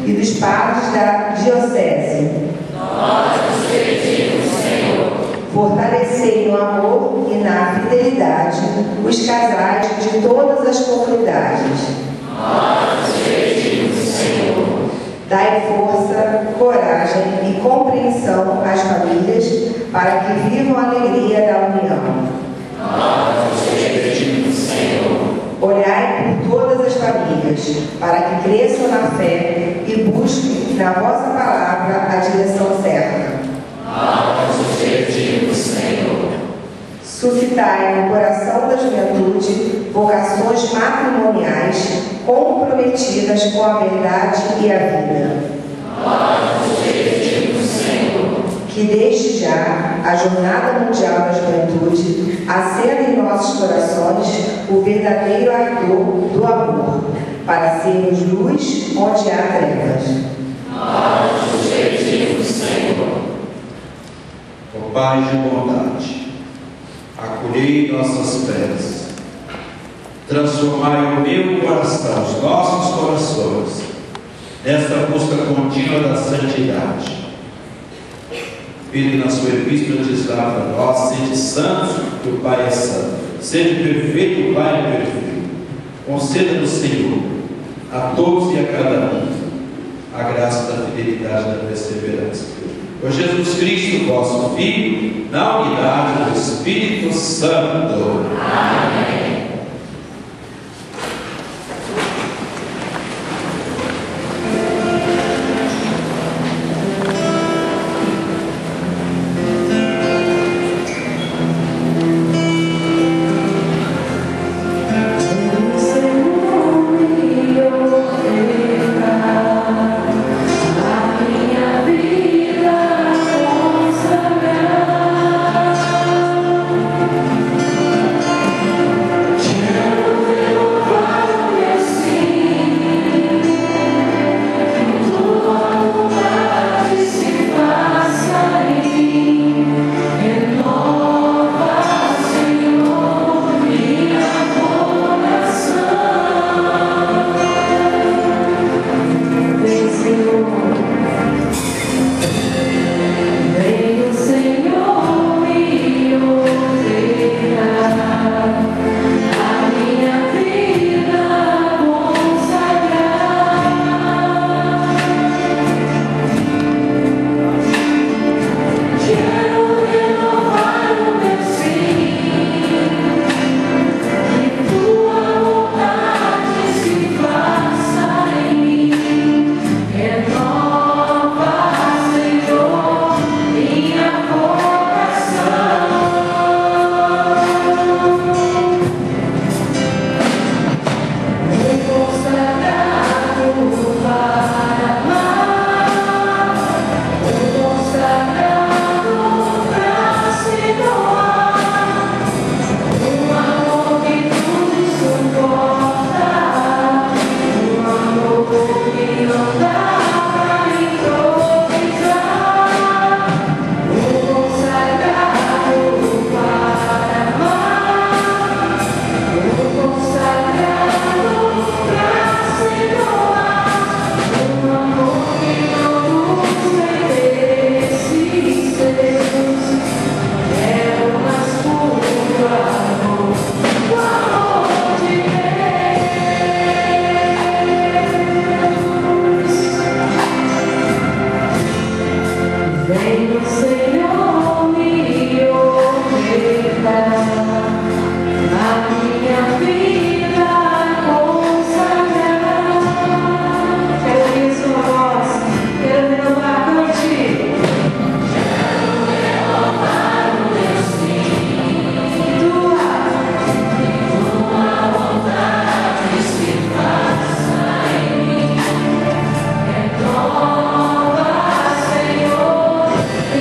e dos padres da diocese. Nós os pedimos, Senhor. Fortalecei no amor e na fidelidade os casais de todas as comunidades. Nós os pedimos, Senhor. Dai força, coragem e compreensão às famílias para que vivam a alegria da união. Nós os pedimos, Senhor. Olhai por todas as famílias para que cresçam na fé e busquem na vossa palavra a direção certa. Nós os pedimos, Senhor. Suscitai no coração da juventude vocações matrimoniais comprometidas com a verdade e a vida. Nós os pedimos, Senhor. Que desde já a Jornada Mundial da Juventude acenda em nossos corações o verdadeiro ardor do amor, para sermos luz onde há trevas. Nós os pedimos, Senhor. Ó Pai de bondade, acolhei nossas preces, transformai o meu coração, os nossos corações, nesta busca contínua da santidade. Pedro, na sua epístola, diz lá para nós: sede santos, que o Pai é santo, sede perfeito, o Pai é perfeito. Conceda-nos, Senhor, a todos e a cada um, a graça da fidelidade e da perseverança. Por Jesus Cristo, vosso Filho, na unidade do Espírito Santo. Amém.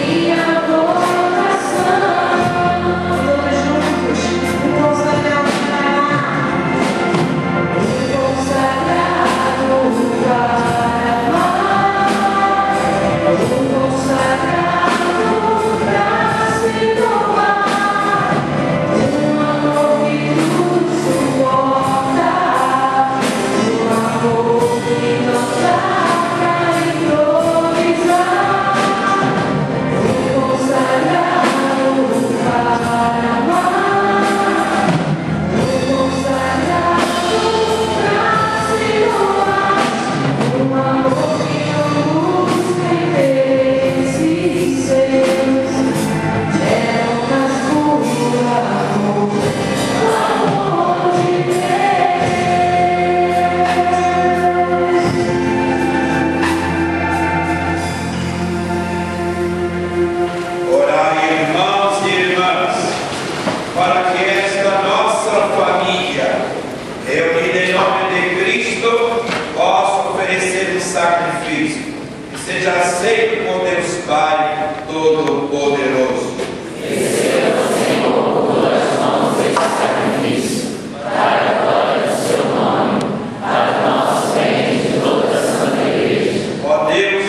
Yeah. sacrifício e seja aceito por Deus Pai Todo-Poderoso. Receba, Senhor, por tuas mãos esse sacrifício, para a glória do seu nome, para o nosso bem e de toda a Santa Igreja. Ó Deus,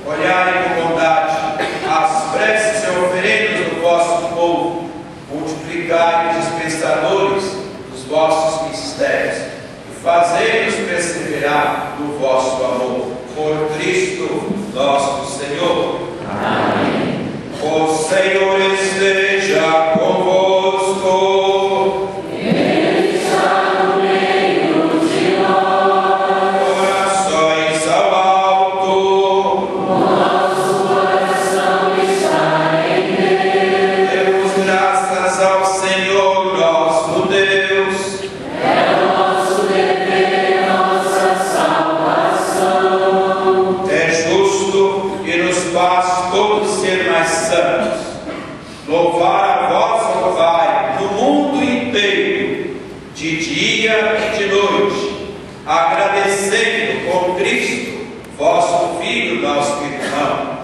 olhai com bondade as preces e oferendas do vosso povo, multiplicai os dispensadores dos vossos mistérios e fazei-nos perseverar no vosso amor. Por Cristo nosso Senhor. Amém. O Senhor esteja convosco. Ele está no meio de nós. Corações ao alto. Nosso coração está em Deus. Demos graças ao Senhor nosso Deus. É o nosso dever, nossa salvação. É justo e nos faz todos ser mais santos. Louvar a vós, ó Pai, no mundo inteiro, de dia e de noite, agradecendo com Cristo, vosso Filho, nosso irmão.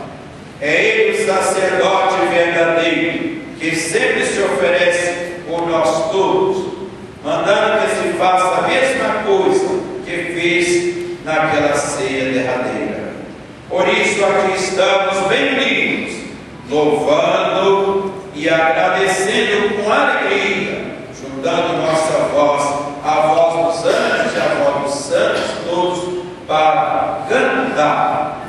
É Ele o sacerdote verdadeiro, que sempre se oferece por nós todos, mandando que se faça a mesma coisa que fez naquela ceia derradeira. Por isso aqui estamos bem unidos, louvando e agradecendo com alegria, juntando nossa voz, a voz dos anjos e a voz dos santos todos, para cantar.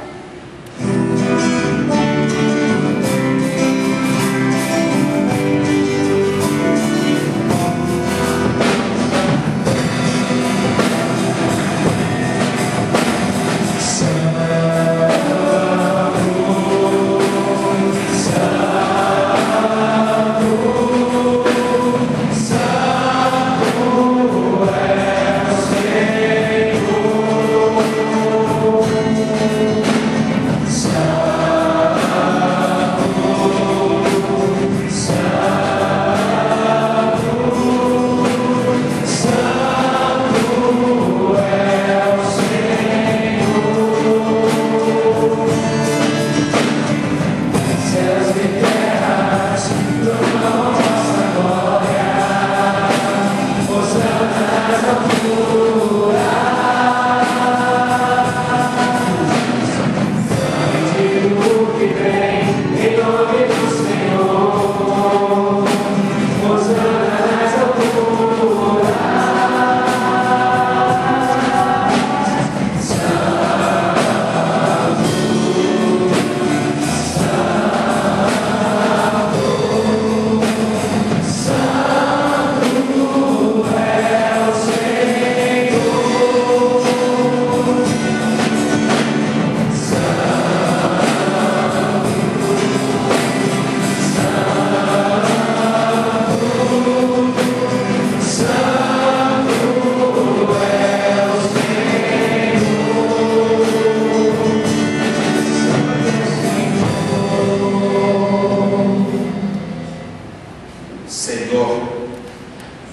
Senhor,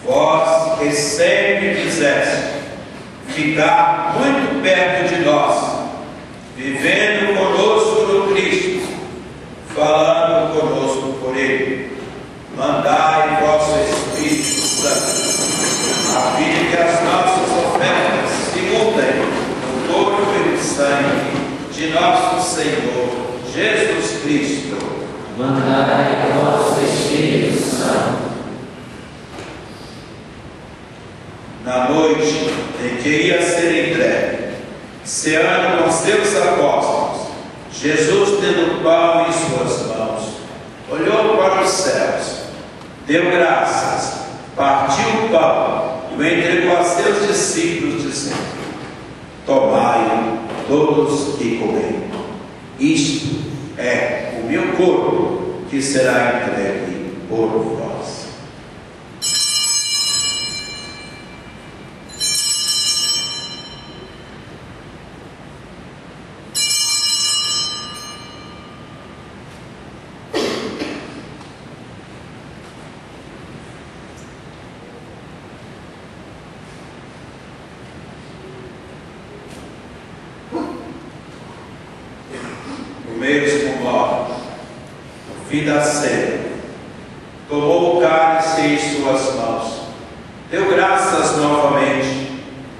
vós que sempre quiseste ficar muito perto de nós, vivendo conosco no Cristo, falando conosco por Ele, mandai vosso Espírito Santo, a fim que as nossas ofertas se mudem no corpo e no sangue de nosso Senhor Jesus Cristo. Mandai vosso Espírito Santo. Na noite em que ia ser entregue, ceando com seus apóstolos, Jesus, tendo o pão em suas mãos, olhou para os céus, deu graças, partiu o pão e o entregou a seus discípulos, dizendo: tomai todos e comei. Isto é o meu corpo, que será entregue por vós. mesmo modo, no fim da ceia, tomou o cálice em suas mãos, deu graças novamente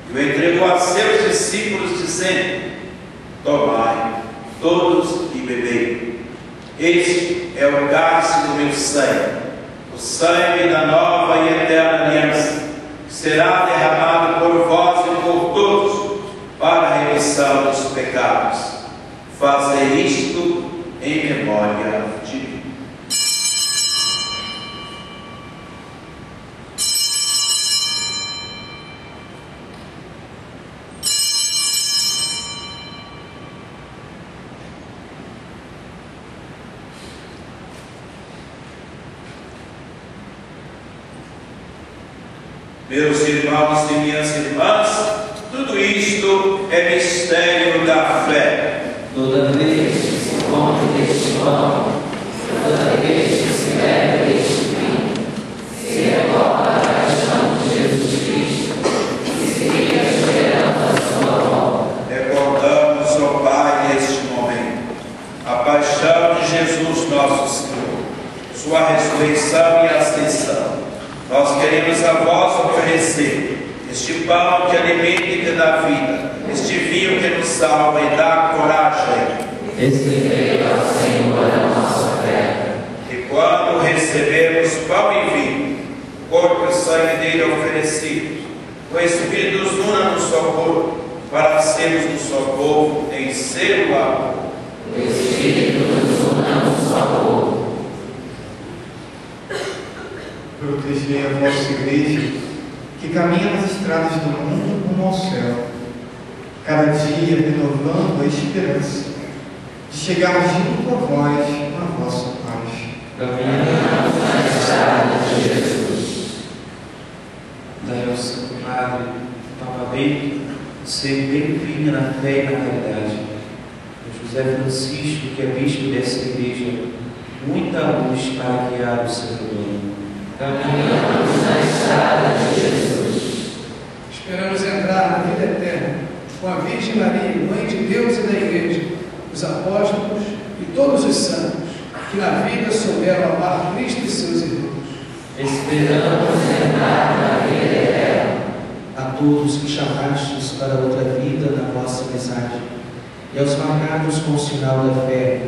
e o entregou a seus discípulos, dizendo: tomai todos e bebei. Este é o cálice do meu sangue, o sangue da nova e eterna aliança, que será derramado por vós e por todos para a remissão dos pecados. Fazei isto em memória de mim. Meus irmãos e minhas irmãs, tudo isto é mistério da fé. Toda vez que se come deste pão, toda vez que se bebe deste vinho, se recorda a paixão de Jesus Cristo, que se fica esperando a sua volta. Recordamos, ó Pai, neste momento, a paixão de Jesus nosso Senhor, sua ressurreição e ascensão. Nós queremos a vós oferecer este pão que alimenta e que dá vida, este vinho que nos salva e dá coragem. Recebei ao Senhor a nossa fé. E quando recebermos pão e vinho, o corpo e o sangue dele oferecidos, o Espírito nos una no seu corpo, para sermos um só povo em seu amor. O Espírito nos una no seu corpo. Protegei a vossa igreja, que caminha nas estradas do mundo rumo ao céu, cada dia renovando a esperança de chegarmos junto a vós na vossa paz. Caminhamos na estrada de Jesus. Dai ao Santo Padre, Papa Bento, ser bem firme na fé e na caridade. O José Francisco, que é bispo dessa igreja, muita luz para guiar o seu rebanho. Caminhamos na estrada de Jesus. Esperamos entrar na vida eterna com a Virgem Maria, Mãe de Deus e da Igreja, os apóstolos e todos os santos, que na vida souberam amar Cristo e seus irmãos. Esperamos entrar na vida eterna. A todos que chamastes para outra vida na vossa amizade, e aos marcados com o sinal da fé,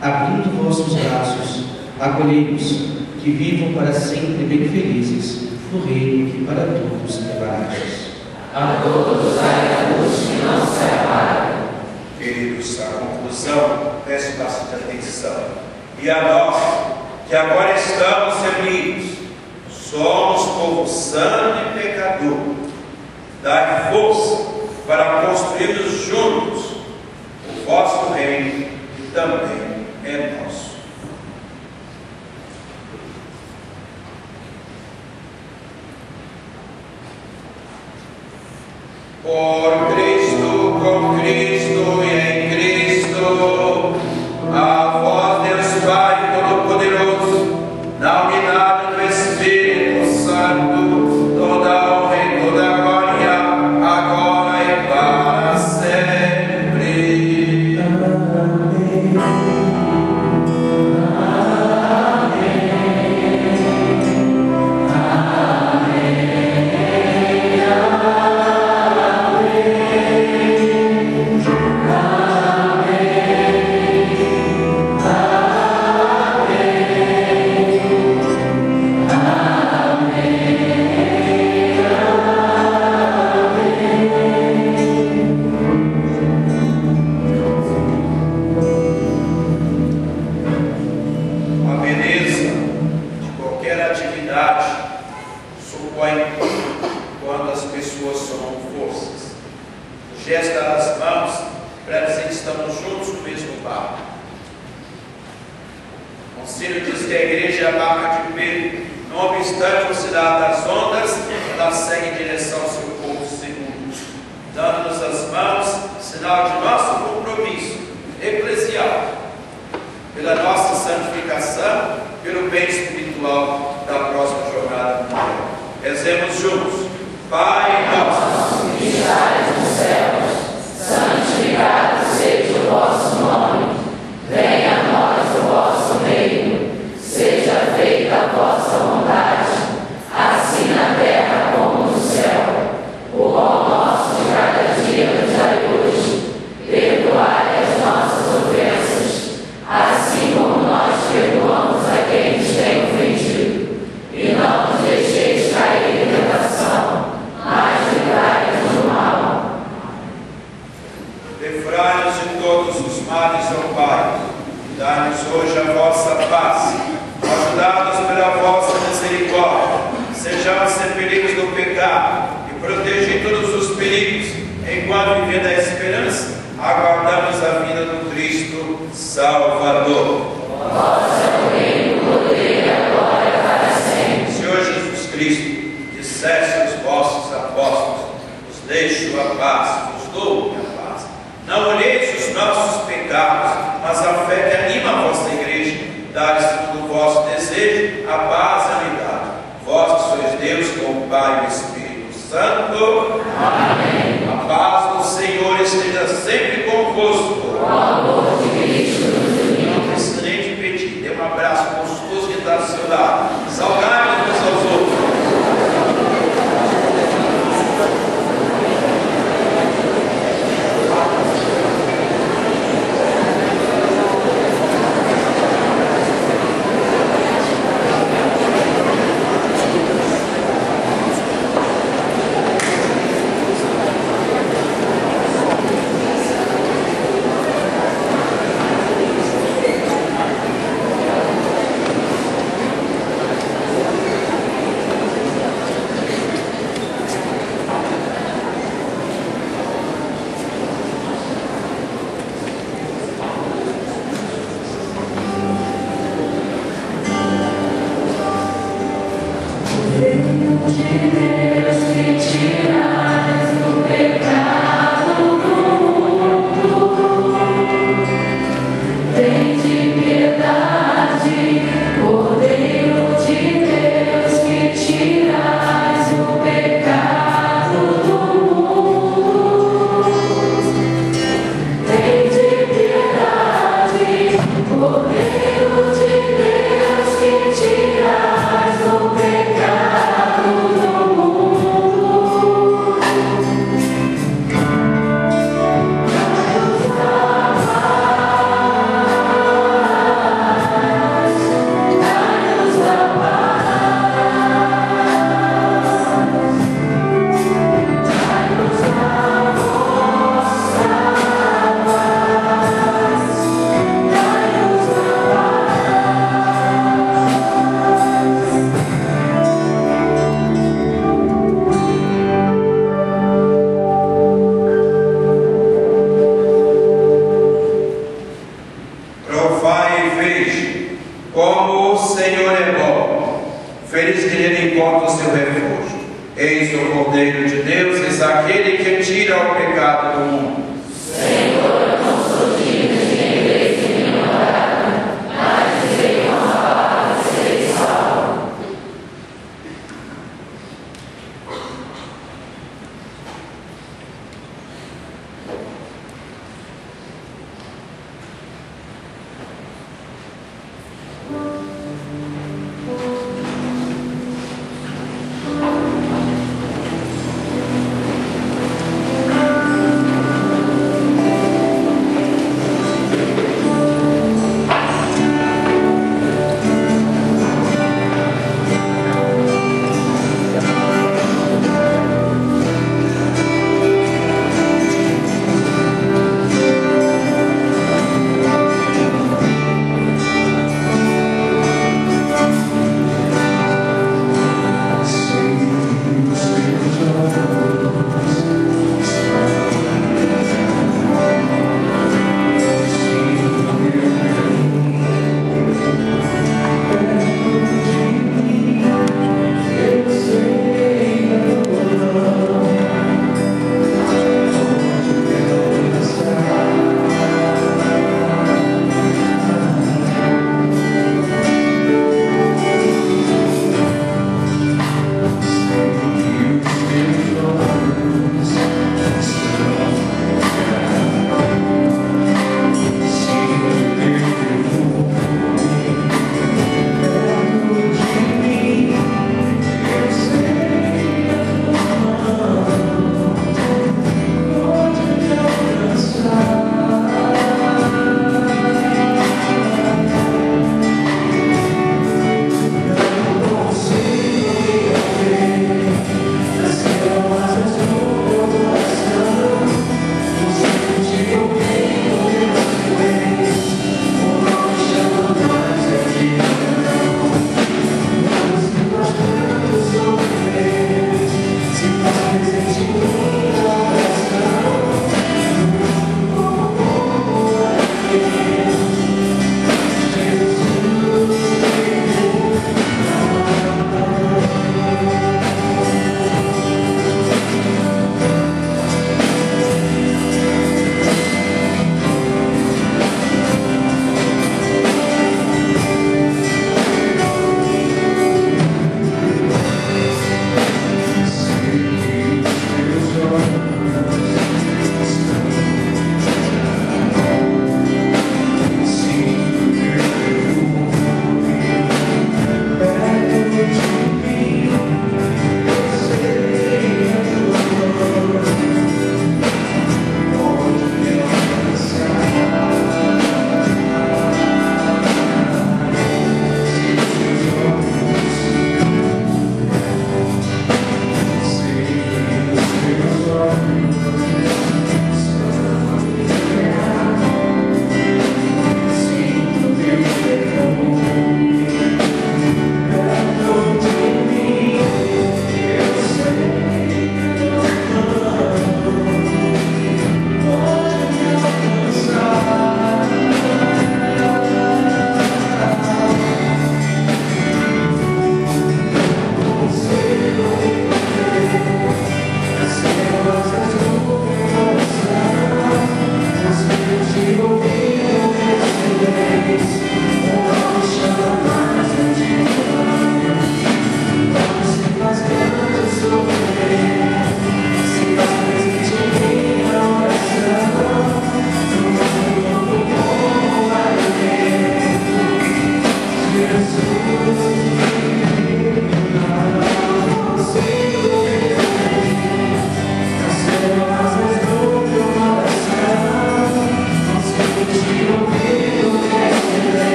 abrindo vossos braços, acolhei-os, que vivam para sempre bem felizes no reino que para todos preparais. A todos dai a luz que não se apaga. Queridos, a conclusão, peço bastante atenção. E a nós, que agora estamos reunidos, somos povo santo e pecador, dai força para construirmos juntos o vosso reino, que também é nosso. Por Cristo, com Cristo e em Cristo, a vós, Deus Pai Todo-Poderoso, na unidade do Espírito Santo, toda a honra e toda a glória, agora e para sempre. A beleza de qualquer atividade supõe quando as pessoas somam forças. O gesto das mãos para dizer que estamos juntos no mesmo barco. O Concílio diz que a igreja é a barca de Pedro. Não obstante o oscilar das ondas, ela segue em direção ao seu povo seguro, dando-nos as mãos, sinal de nosso compromisso eclesial, pela nossa santificação, pelo bem espiritual da próxima jornada mundial. Rezemos juntos. Pai nosso, Que estais nos céus, santificado seja o vosso nome. livrai-nos de todos os males, ó Pai. Dai-nos hoje a vossa paz. Ajudados pela vossa misericórdia, sejamos repelidos do pecado e protegidos dos perigos, enquanto vivendo a esperança, aguardamos a vinda do Cristo Salvador. Vossa reino, poder, agora para sempre. Senhor Jesus Cristo, disseste aos vossos apóstolos: os deixo a paz, vos dou a paz. Não olheis os nossos pecados, mas a fé que anima a vossa igreja. Dai-lhes do vosso desejo a paz e a unidade. Vós que sois Deus com o Pai e o Espírito Santo. Amém. A paz do Senhor esteja sempre convosco. O amor de Cristo nos uniu. Não precisa nem de pedir. Dê um abraço gostoso que está do seu lado. Saudade uns aos outros.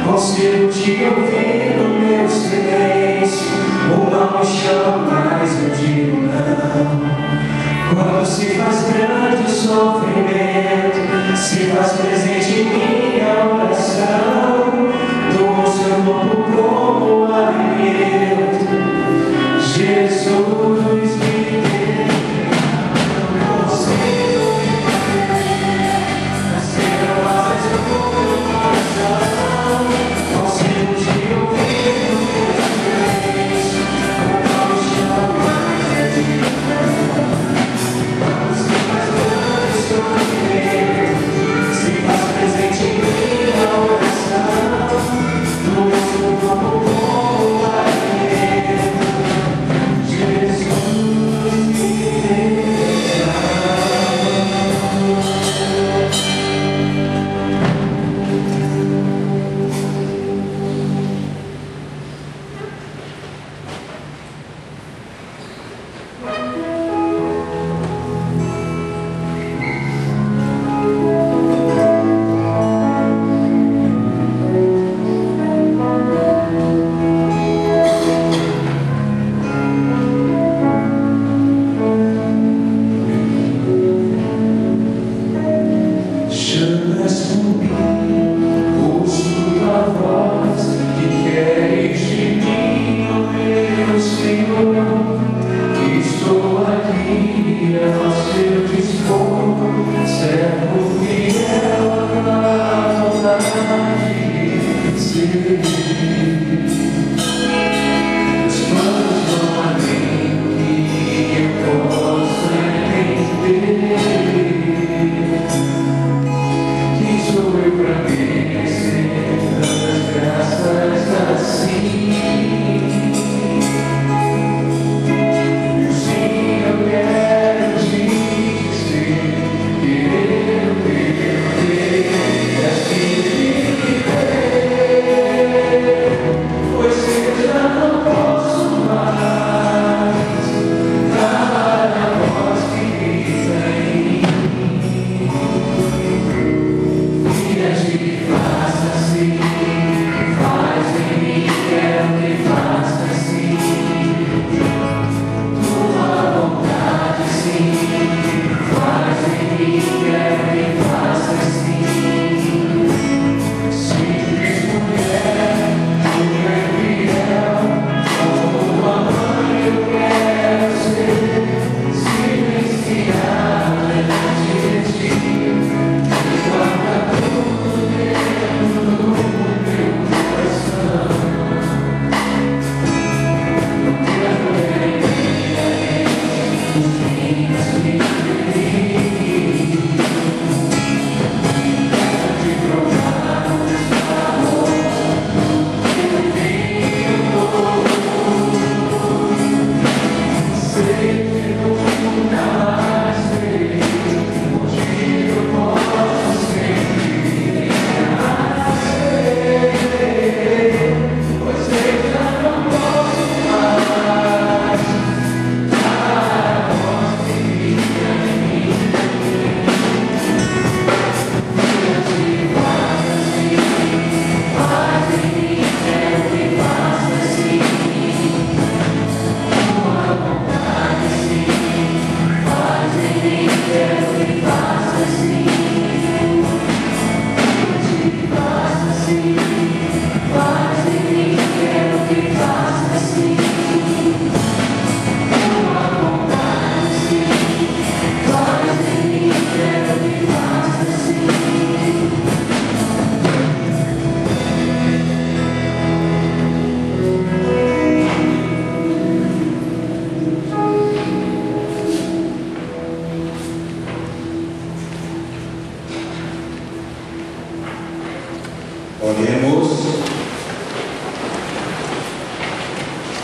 consigo te ouvir no meu silêncio. O mal me chama, mas eu digo não. Quando se faz grande o sofrimento, se faz presente em minha oração, dou seu corpo como alimento. Jesus me deu, não consigo viver, nascer mais no coração, consigo te ouvir no meu silêncio. O mal me chama, mas eu digo não. Se faz presente em minha oração, no seu corpo como alimento. Jesus me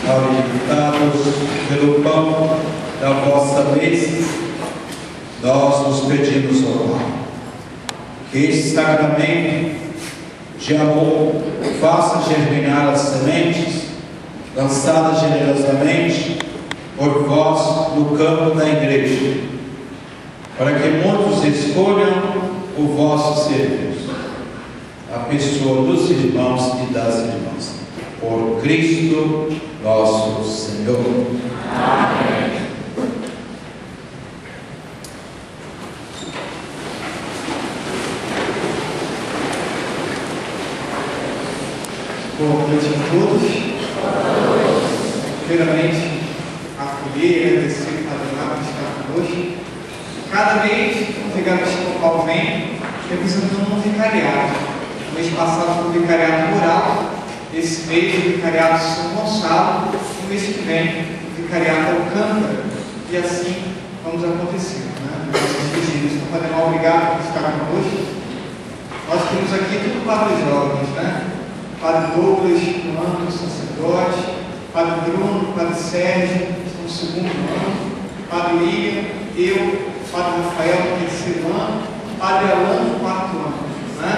alimentados pelo pão da vossa mesa, nós nos pedimos, ó Pai, que esse sacramento de amor faça germinar as sementes lançadas generosamente por vós no campo da igreja, para que muitos escolham o vosso serviço. a pessoa dos irmãos e das irmãs. Por Cristo nosso Senhor. Amém. Boa noite a todos. Primeiramente, acolher e agradecer o Padre Marco por estar conosco. Cada mês, o Vigário Episcopal vem representando um vicariado. No mês passado foi o vicariado rural, esse mês o vicariado São Gonçalo, e no mês que vem o vicariado Alcântara. E assim vamos acontecendo, né? Então, Padre Marco, obrigado por estar conosco. Nós temos aqui tudo para os jovens, né? Padre Douglas, no ano, sacerdote, Padre Bruno, Padre Sérgio, no segundo ano, Padre William, eu, Padre Rafael, no terceiro ano, Padre Alan, no quarto ano. Né?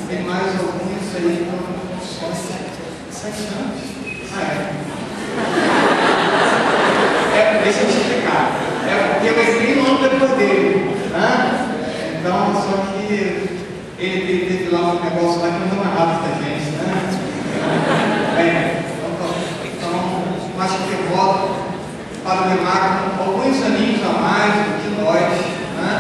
Tem mais alguns aí que estão só 7 anos. Deixa eu te explicar. Porque eu entrei no ano depois dele. Né? Então, só que ele teve lá um negócio lá que não deu mais rápido da gente. Né? Então, acho que volta para o Marco alguns aninhos a mais do que nós, né?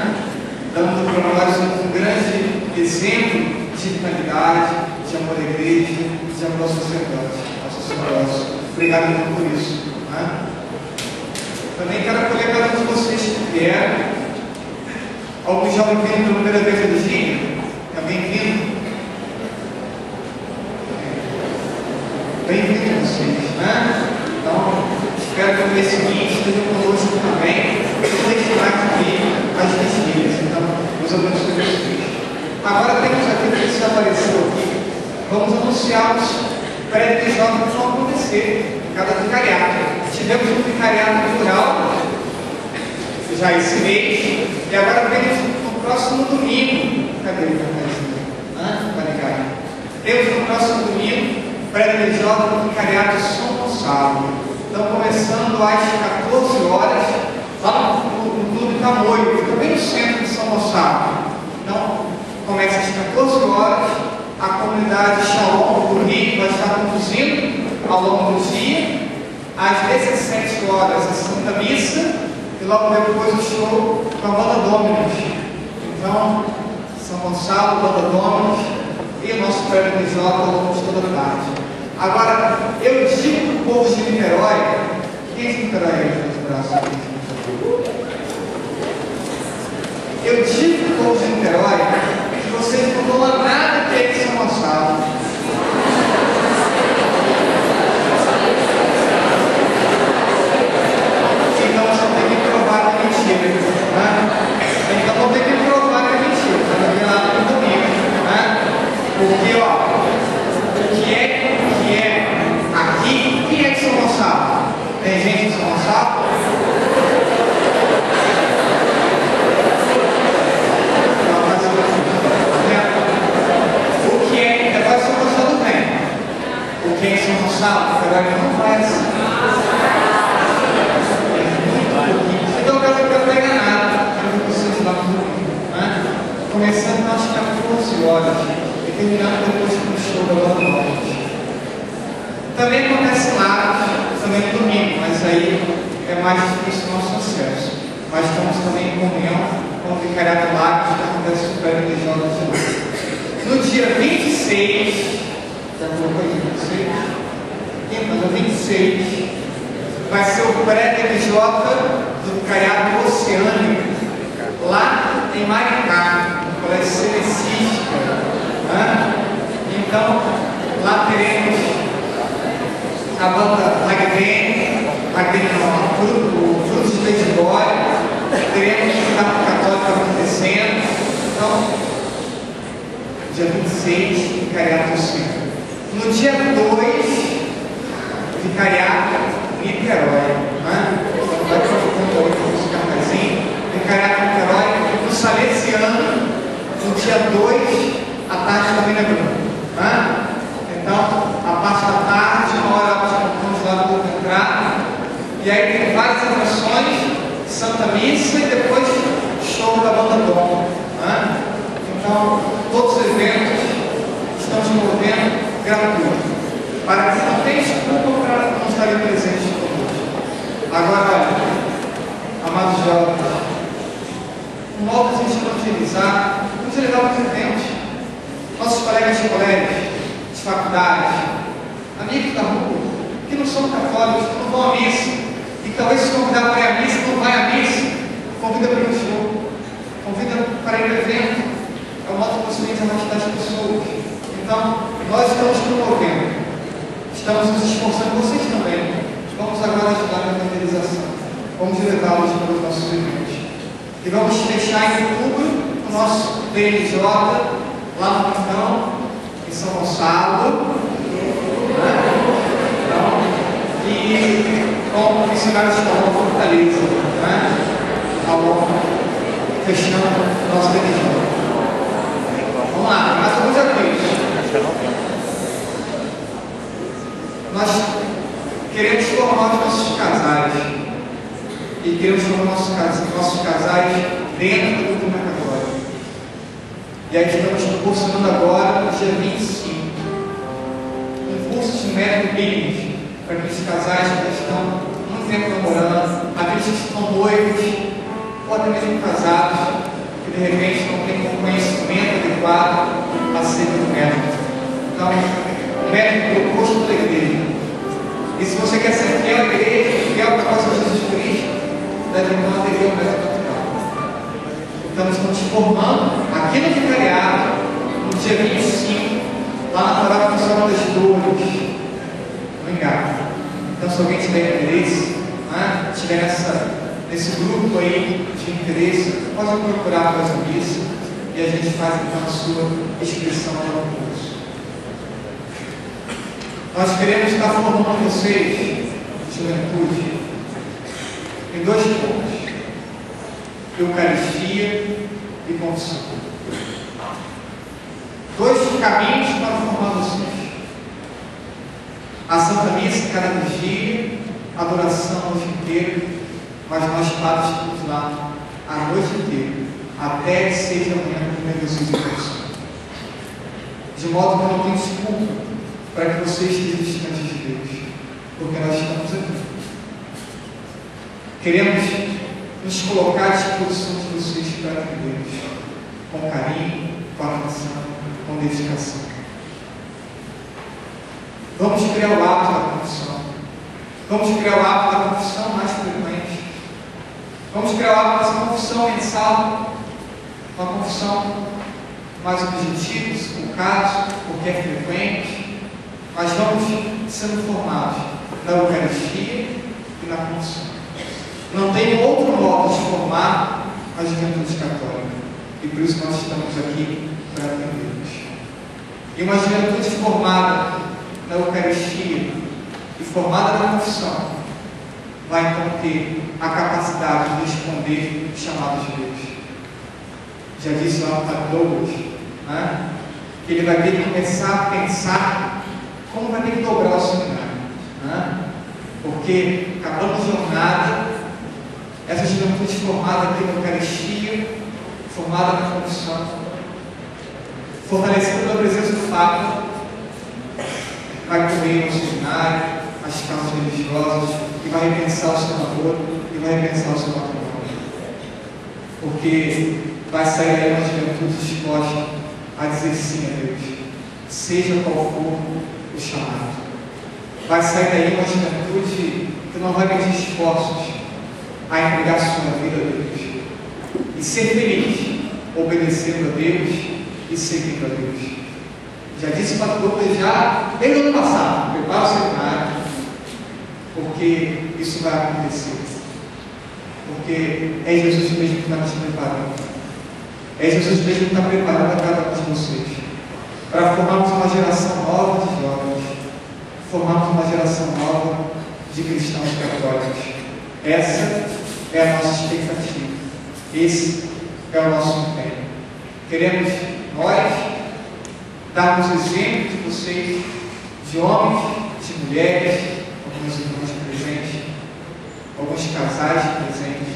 Dando para nós um grande exemplo de vitalidade, de amor à igreja, de amor ao sacerdote, ao sacerdócio. Obrigado por isso. Né? Também quero acolher cada um de vocês que vieram. Alguns jovens vindo pela primeira vez a Virgínia, também vindo. Bem-vindo a vocês, né? Então, espero que no mês seguinte estejam conosco também, deixem mais aqui as vigílias. Então, nos abençoe vocês. Agora temos aqui que se apareceu aqui, vamos anunciar os pré-jovens que vão acontecer em cada vicariato. Tivemos um vicariato rural já esse mês, e agora temos no próximo domingo. Cadê o cartãozinho? Temos no próximo domingo pré-jovem no vicariato São Gonçalo. Então, começando às 14 horas, lá no Clube Tamoio, fica bem no centro de São Gonçalo. Então, começa às 14 horas, a comunidade Shalom do Rio vai estar conduzindo ao longo do dia. Às 17 horas, a Santa Missa, e logo depois o show com a Banda Dominus. Então, São Gonçalo, Banda Dominus e o nosso pré-jovem ao longo de toda a tarde. Agora, eu digo para o povo de Niterói, quem é de Niterói aí nos braços? Eu digo para o povo de Niterói que vocês não vão nada que eles são Gonçalo. Então só tem que provar que é mentira. Né? Então vou ter que provar que é mentira. Para ver lá no domingo. Né? Porque, ó, o que é aqui, quem é de São Gonçalo? Tem gente de São Gonçalo? O que é? Depois São Gonçalo tem. O que é São Gonçalo? Agora não faz. Então eu quero pegar nada. Eu vou vocês lá no domingo. Né? Começando às 14 horas e terminando depois com o show da Banda Norte. Também acontece lá, também no domingo, mas aí é mais difícil o nosso acesso. Mas estamos também em comunhão com o Vicariato Lagos, que acontece no pré-de jovens de lá. No dia 26, já colocou aí 26? No dia 26, vai ser o pré-de do Vicariato Oceânico, lá em Maricá, no Colégio Cerecística. Então, lá teremos a banda Magdene não, Frutos de Leite de Glória, teremos o canto católico acontecendo. Então, dia 26, vicariato do Centro. No dia 2, vicariato Niterói. Então, vai trocando aí com esse cartazinho. Vicariato Niterói, no Salesiano, no dia 2, à tarde também na Bruna. Então, a parte da tarde, uma hora vamos lá no entrar. E aí tem várias atrações, Santa Missa e depois show da Banda Dom. Então, todos os eventos estão promovendo gratuito, para que não tenha desculpa para não estarem presentes conosco. Agora, amados jovens, um modo de a gente evangelizar, vamos levar para os eventos. Nossos colegas de colégio, de faculdade, amigos da rua, que não são católicos, que não vão à missa, e talvez se convidar para ir à missa, não vai à missa, convida para um show, convida para ir ao evento. É um modo de possibilidade das pessoas. Então, nós estamos promovendo, estamos nos esforçando, vocês também. Vamos agora ajudar na evangelização. Vamos levá-los para os nossos eventos. E vamos fechar em outubro o nosso DNJ lá no Cantão, em São Gonçalo. E com o missionário de Fortaleza. Fechando o nosso DNJ. Vamos lá, mais alguns avisos. Nós queremos formar os nossos casais. E queremos formar nossos casais dentro do culto católico. E aí estamos proporcionando agora, no dia 25, um curso de método bíblico para aqueles casais que estão muito tempo namorando, aqueles que estão noivos, ou até mesmo casados, que de repente não têm um conhecimento adequado acerca do método. Então, o método proposto pela igreja. E se você quer ser fiel à igreja, fiel para a causa de Jesus Cristo, deve não aderir ao método católico. Então, estamos formando aqui no vicariado, no dia 25, lá na palavra funcional das dores. Não engano. Então, se alguém tiver interesse, estiver nesse grupo aí de interesse, pode procurar para a missa e a gente faz então a sua inscrição no curso. Nós queremos estar formando vocês, juventude, em dois pontos: Eucaristia e confissão. Dois caminhos para formar vocês: a Santa Missa cada dia, adoração a noite inteira, mas nós padres estamos lá a noite inteira, até 6 da manhã, com vocês em confissão. De modo que não tem desculpa para que você esteja distante de Deus, porque nós estamos aqui. Queremos nos colocar à disposição de vocês para Deus, com carinho, com atenção, com dedicação. Vamos criar o hábito da confissão. Vamos criar o hábito da confissão mais frequente. Vamos criar o hábito dessa confissão mensal, uma confissão mais objetiva, por caso, porque é frequente. Mas vamos sendo formados na Eucaristia e na confissão. Não tem outro modo de formar a juventude católica. E por isso nós estamos aqui para atendê-los. E uma juventude formada na Eucaristia e formada na confissão vai então ter a capacidade de responder os chamados de Deus. Já disse lá para Douglas, que ele vai ter que começar a pensar como vai ter que dobrar o seminário, porque acabamos de jornada, essa juventude formada aqui na Eucaristia, formada na confissão, fortalecida pela presença do Papa, vai correr no seminário, as causas religiosas, e vai repensar o seu namoro, e vai repensar o seu matrimônio, porque vai sair aí uma juventude disposta a dizer sim a Deus, seja qual for o chamado. Vai sair daí uma juventude que não vai medir esforços a entregar sua vida a Deus e ser feliz, obedecendo a Deus e seguindo a Deus. Já disse para o Douglas já desde o ano passado: prepara o seminário, porque isso vai acontecer. Porque é Jesus mesmo que está nos preparando. É Jesus mesmo que está preparando a cada um de vocês para formarmos uma geração nova de jovens, formarmos uma geração nova de cristãos católicos. Essa é a nossa expectativa. Esse é o nosso empenho. Queremos nós darmos exemplo de vocês, de homens, de mulheres, algumas irmãs presentes, alguns casais presentes.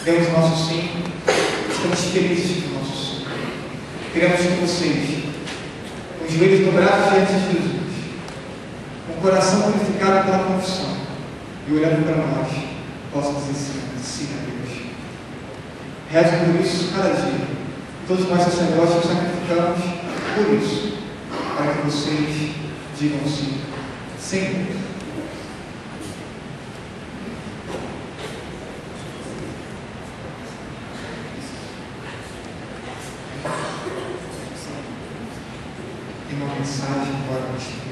Demos o nosso sim, estamos felizes com o nosso sim. Queremos que vocês, com os joelhos dobrados diante de Jesus, com o coração purificado pela confissão, e olhando para nós, possa dizer sim a Deus. Rezo por isso cada dia. Todos nós sacerdotes sacrificamos por isso, para que vocês digam sim, Senhor. Tem uma mensagem para nós termos.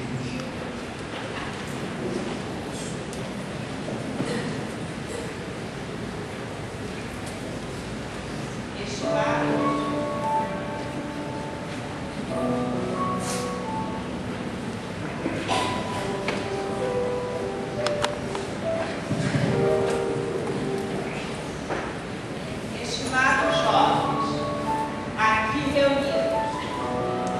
Estimados jovens, aqui reunidos,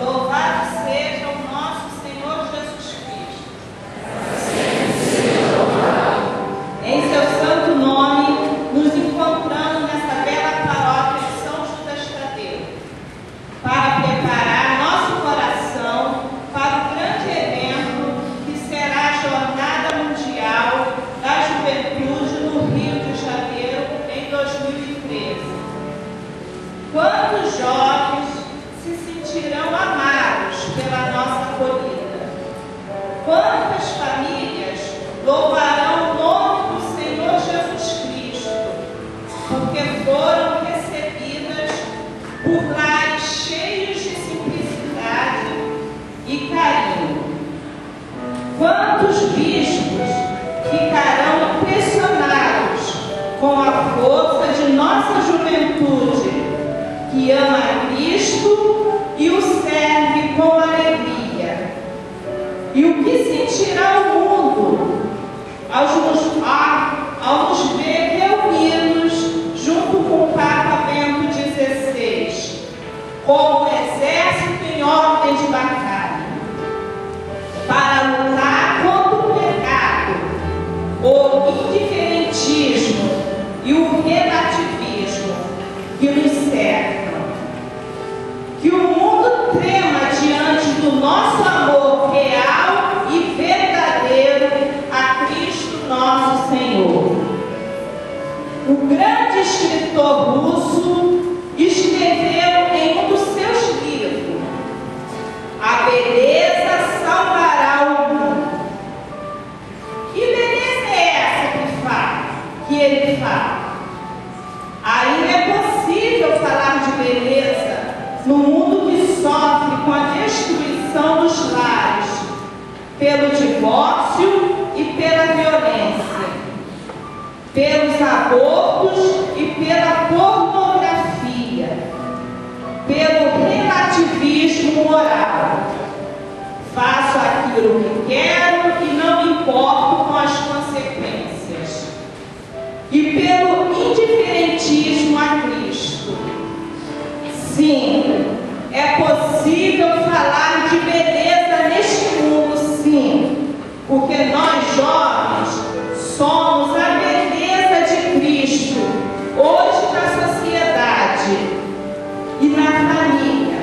louvado seja o nosso Senhor Jesus Cristo. Em seu santo nome, nos encontramos nessa bela paróquia de São Judas Tadeu, para preparar nosso coração para o grande evento que será a Jornada Mundial da Juventude no Rio de Janeiro em 2013. Quantos jovens se sentirão amados pela nossa acolhida? Quantas famílias louvarão o nome do Senhor Jesus Cristo, porque foram recebidas por lares cheios de simplicidade e carinho? Quantos bispos ficarão impressionados com a força de nossa juventude, que ama Cristo e o serve com alegria? E o que sentirá o mundo ao nos ver reunidos junto com o Papa Bento XVI, com o exército em ordem de batalha, para lutar contra o pecado, o indiferentismo e o relativismo que nos cercam? Que o mundo trema diante do nosso amor real e verdadeiro a Cristo nosso Senhor. O grande escritor russo escreveu em um dos seus livros: a beleza salvará o mundo. Que beleza é essa que ele fala? Ainda é possível falar de beleza no mundo que sofre com a destruição dos lares, pelo divórcio e pela violência, pelos abortos e pela pornografia, pelo relativismo moral. Faço aquilo que quero e não me importo com as consequências. E pelo indiferentismo a Cristo. Sim, é possível falar de beleza neste mundo, sim, porque nós jovens somos a beleza de Cristo, hoje na sociedade e na família.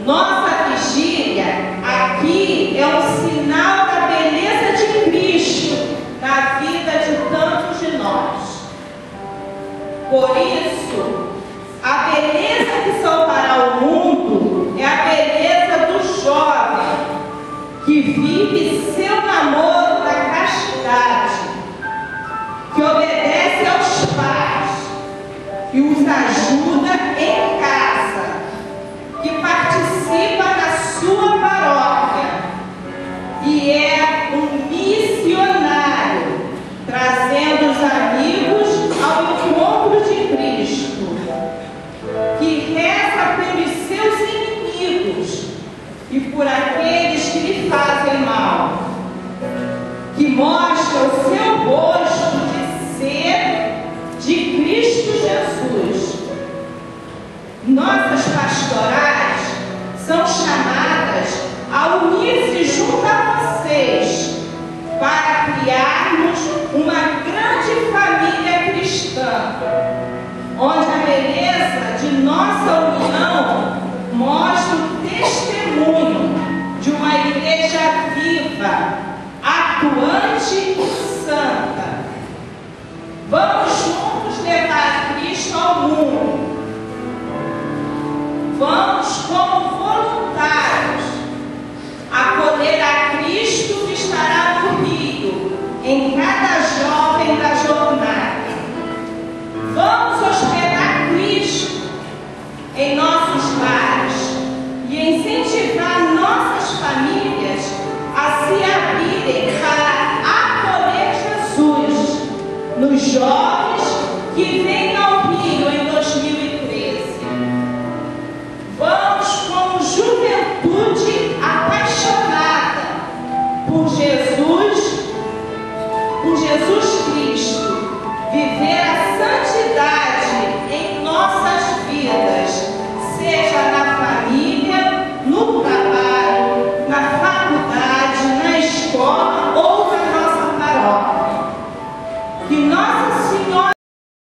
Nossa vigília aqui é um sinal da beleza de Cristo na vida de tantos de nós. Por isso, a beleza que salvará o mundo é a beleza do jovem que vive seu namoro na castidade, que obedece aos pais, que os ajuda em casa, que participa na sua paróquia e é um missionário, trazendo os amigos ao encontro de Cristo, que reza pelos seus inimigos e por aqueles que lhe fazem mal, que mostra o seu rosto de ser de Cristo Jesus. Nossas pastorais são chamadas a unir-se junto a vocês para criarmos uma grande família cristã, onde a beleza de nossa união mostra o testemunho em cada